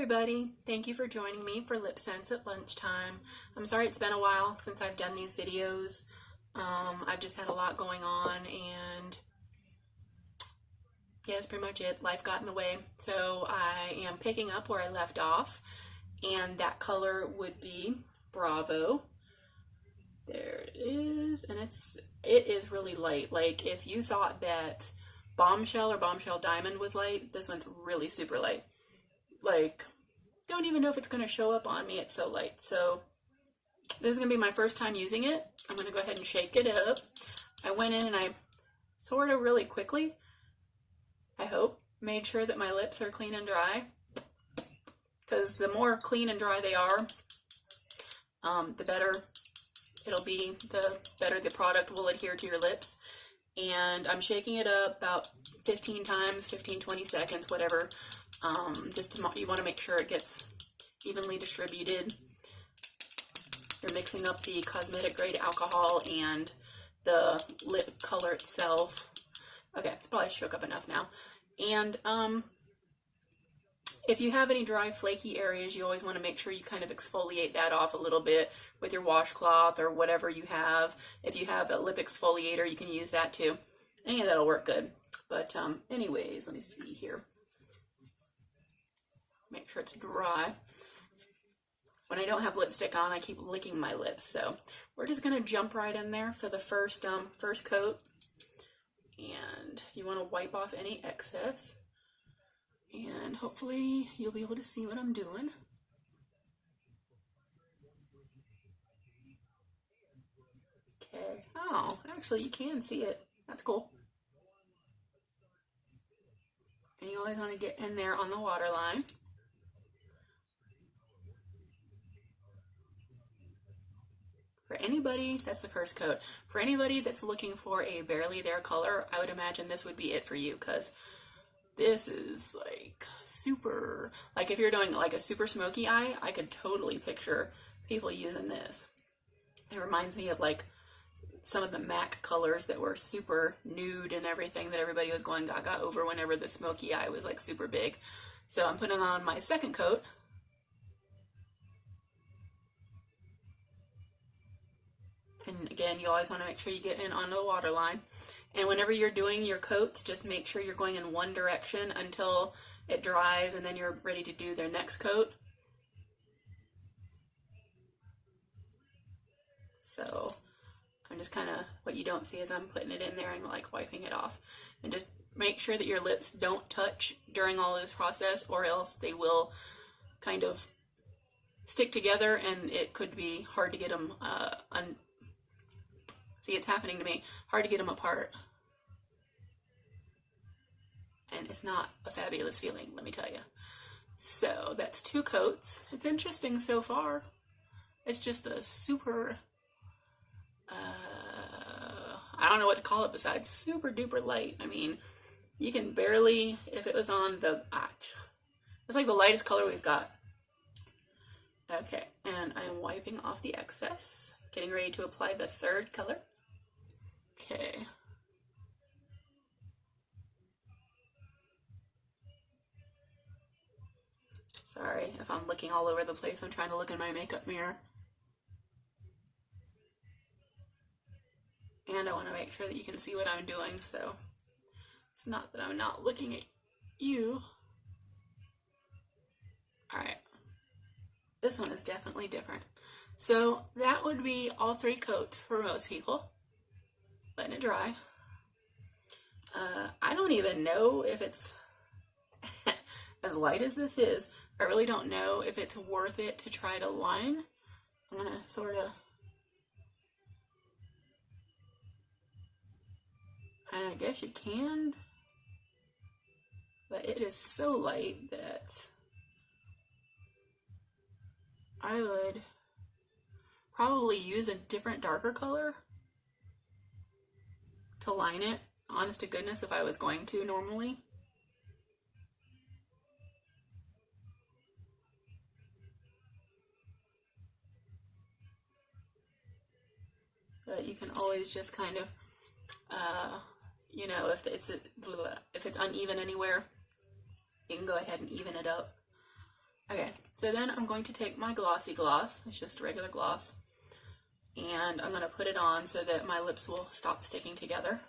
everybody, thank you for joining me for LipSense at lunchtime. I'm sorry it's been a while since I've done these videos. I've just had a lot going on and yeah, that's pretty much it. Life got in the way. So I am picking up where I left off, and that color would be Bravo. There it is, and it is really light. Like if you thought that Bombshell or Bombshell Diamond was light, this one's really super light. Like, don't even know if it's going to show up on me, it's so light. So this is going to be my first time using it. I'm going to go ahead and shake it up. I went in and I sort of really quickly, I hope, made sure that my lips are clean and dry, because the more clean and dry they are, the better it'll be, the better the product will adhere to your lips. And I'm shaking it up about 15 times, 15-20 seconds, whatever. You want to make sure it gets evenly distributed. You're mixing up the cosmetic grade alcohol and the lip color itself. Okay, it's probably shook up enough now. And if you have any dry flaky areas, you always want to make sure you kind of exfoliate that off a little bit with your washcloth or whatever you have. If you have a lip exfoliator, you can use that too. Any of that'll work good. But anyways, let me see here. Make sure it's dry. When I don't have lipstick on, I keep licking my lips. So we're just going to jump right in there for the first coat. And you want to wipe off any excess. And hopefully you'll be able to see what I'm doing. Okay. Oh, actually you can see it. That's cool. And you always want to get in there on the water line. For anybody, that's the first coat. For anybody that's looking for a barely there color, I would imagine this would be it for you, because this is like super, like if you're doing like a super smoky eye, I could totally picture people using this. It reminds me of like some of the MAC colors that were super nude and everything that everybody was going gaga over whenever the smoky eye was like super big. So I'm putting on my second coat. And again, you always want to make sure you get in on the water line. And whenever you're doing your coats, just make sure you're going in one direction until it dries, and then you're ready to do their next coat. So I'm just kind of, what you don't see is I'm putting it in there and like wiping it off. And just make sure that your lips don't touch during all this process, or else they will kind of stick together and it could be hard to get them see, it's happening to me. Hard to get them apart. And it's not a fabulous feeling, let me tell you. So that's 2 coats. It's interesting so far. It's just a super, I don't know what to call it besides super duper light. I mean, you can barely, if it was on the, it's like the lightest color we've got. Okay, and I'm wiping off the excess. Getting ready to apply the third color. Okay. Sorry if I'm looking all over the place. I'm trying to look in my makeup mirror. And I want to make sure that you can see what I'm doing, so it's not that I'm not looking at you. Alright. This one is definitely different. So that would be all 3 coats for most people. Letting it dry. I don't even know if it's, as light as this is, I really don't know if it's worth it to try to line. I'm going to sort of, and I guess you can, but it is so light that I would probably use a different darker color to line it, honest to goodness, if I was going to normally. But you can always just kind of, you know, if it's uneven anywhere, you can go ahead and even it up. Okay, so then I'm going to take my glossy gloss, it's just regular gloss, and I'm going to put it on so that my lips will stop sticking together.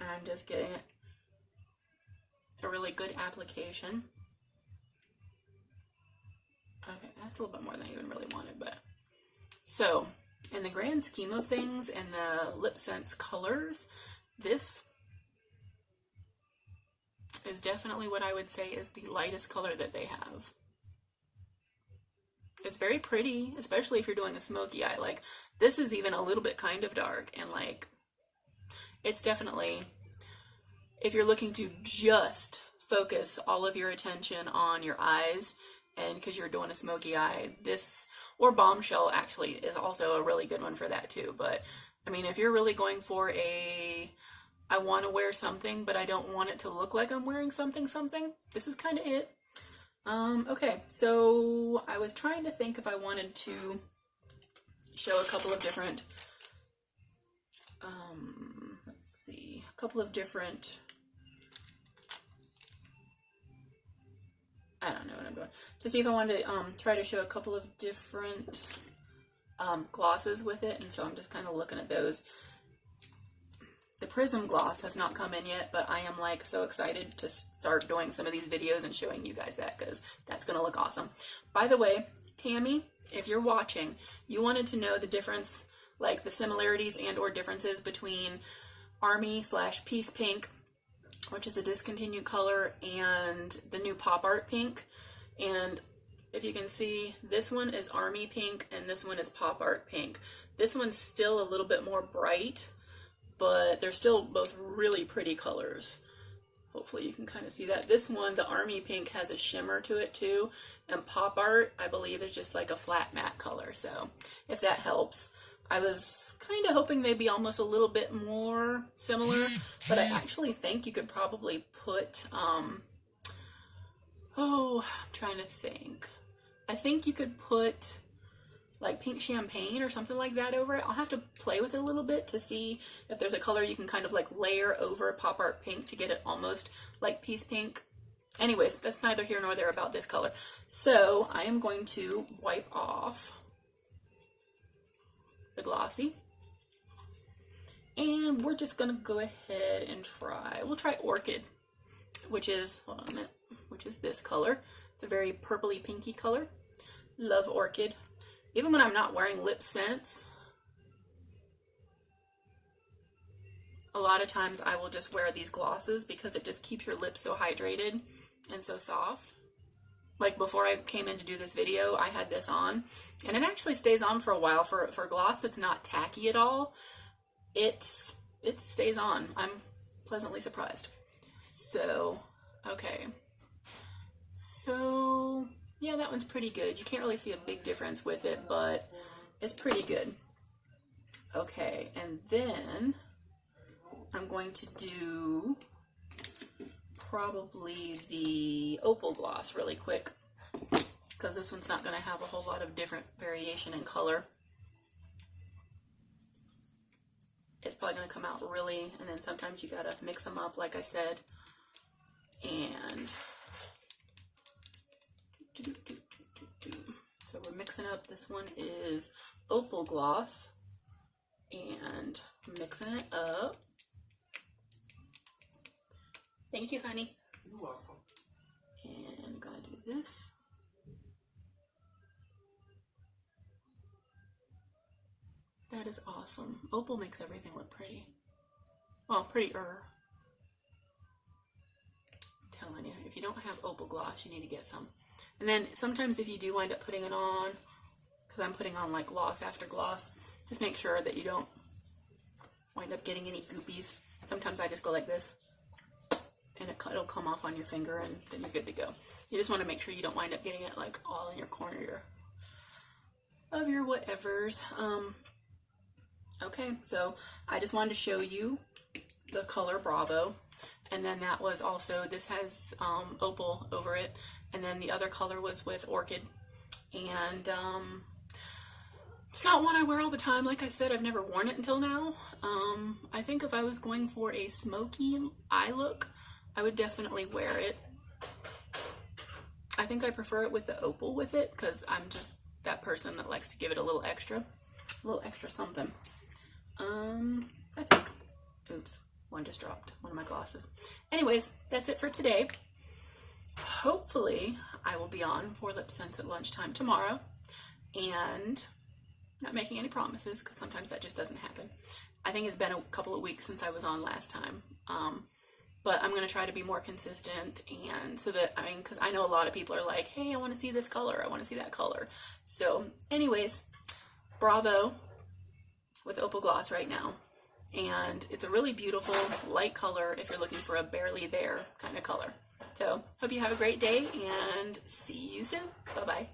And I'm just getting a really good application. Okay, that's a little bit more than I even really wanted, but so in the grand scheme of things, in the LipSense colors, this is definitely what I would say is the lightest color that they have. It's very pretty, especially if you're doing a smoky eye. Like, this is even a little bit kind of dark, and like, it's definitely, if you're looking to just focus all of your attention on your eyes, and because you're doing a smoky eye, this, or Bombshell actually is also a really good one for that too. But I mean, if you're really going for a, I want to wear something, but I don't want it to look like I'm wearing something, this is kind of it. Okay, so I was trying to think if I wanted to show a couple of different, let's see, a couple of different, I don't know what I'm doing, to see if I wanted to try to show a couple of different glosses with it, and so I'm just kind of looking at those. The Prism gloss has not come in yet, but I am like so excited to start doing some of these videos and showing you guys that, because that's going to look awesome. By the way, Tammy, if you're watching, you wanted to know the difference, like the similarities and or differences between Army/Peace Pink, which is a discontinued color, and the new Pop Art Pink. And if you can see, this one is Army Pink and this one is Pop Art Pink. This one's still a little bit more bright, but they're still both really pretty colors. Hopefully you can kind of see that. This one, the Army Pink, has a shimmer to it too, and Pop Art, I believe, is just like a flat matte color. So if that helps. I was kind of hoping they'd be almost a little bit more similar, but I actually think you could probably put, I'm trying to think. I think you could put like Pink Champagne or something like that over it. I'll have to play with it a little bit to see if there's a color you can kind of like layer over Pop Art Pink to get it almost like Peace Pink. Anyways, that's neither here nor there about this color. So I am going to wipe off the glossy, and we're just gonna go ahead and we'll try Orchid, which is, hold on a minute, which is this color. It's a very purpley pinky color. Love Orchid. Even when I'm not wearing LipSense, a lot of times I will just wear these glosses because it just keeps your lips so hydrated and so soft. Like before I came in to do this video, I had this on, and it actually stays on for a while. For gloss that's not tacky at all, it stays on. I'm pleasantly surprised. So, okay. So, yeah, that one's pretty good. You can't really see a big difference with it, but it's pretty good. Okay, and then I'm going to do probably the Opal gloss really quick, because this one's not going to have a whole lot of different variation in color. It's probably going to come out really, and then sometimes you gotta mix them up like I said. And so we're mixing up. This one is Opal gloss, and mixing it up. Thank you, honey. You're welcome. And I'm gonna do this. That is awesome. Opal makes everything look pretty. Well, prettier. I'm telling you, if you don't have Opal gloss, you need to get some. And then sometimes if you do wind up putting it on, because I'm putting on like gloss after gloss, just make sure that you don't wind up getting any goopies. Sometimes I just go like this, and it'll come off on your finger, and then you're good to go. You just want to make sure you don't wind up getting it like all in your corner of your whatevers. Okay, so I just wanted to show you the color Bravo, and then that was also, this has Opal over it, and then the other color was with Orchid. And it's not one I wear all the time. Like I said, I've never worn it until now. I think if I was going for a smoky eye look, I would definitely wear it. I think I prefer it with the opal with it because I'm just that person that likes to give it a little extra something. I think, oops, one just dropped, one of my glasses. Anyways, that's it for today. Hopefully I will be on for LipSense at lunchtime tomorrow, and not making any promises because sometimes that just doesn't happen. I think it's been a couple of weeks since I was on last time. But I'm going to try to be more consistent, and so that, because I know a lot of people are like, hey, I want to see this color, I want to see that color. So anyways, Bravo with Opal Gloss right now. And it's a really beautiful light color if you're looking for a barely there kind of color. So hope you have a great day and see you soon. Bye-bye.